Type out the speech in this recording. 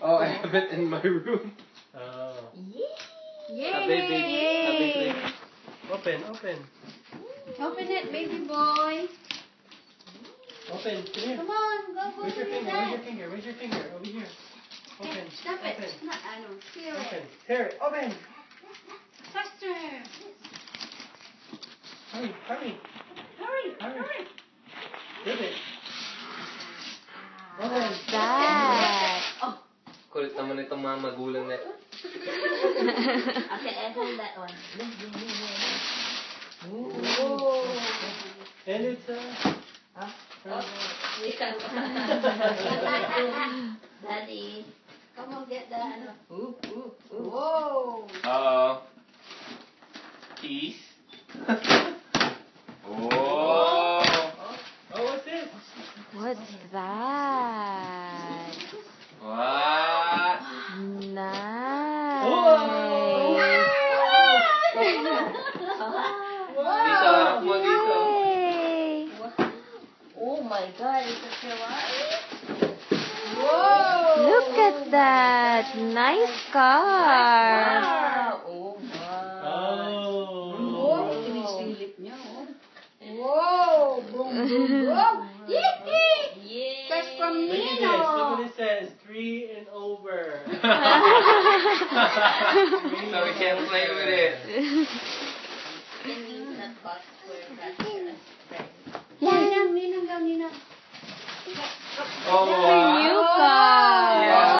Oh, I have it in my room. Oh. Yay! A baby. Open. Open it, baby boy. Open. Come here. Come on, go Where's to your your finger? dad. Where's your finger? Over here. Open. Stop it. Open. Not, I don't feel Open. it. Here. Open. Faster. Hurry. Hurry. Give it. Open. What's that? Oh. Kulit naman itong mga magulang na ito. Okay, I hold that one. Oh. And it's Daddy, come on, get that. Whoa. Uh-oh. Keys. Oh. Oh, what's this? What's that? What? Nice. Dito, harap mo dito. Yay. Oh my God, it's a Ferrari. Whoa. Look at that. Nice car. Wow. Oh, wow. Oh. Sinisilip niya, oh. Whoa. Boom, boom, boom. Yay. That's from Look at this. Nino. Look what it says. 3 and over. So we can't play with it. Ninang. Oh, New car.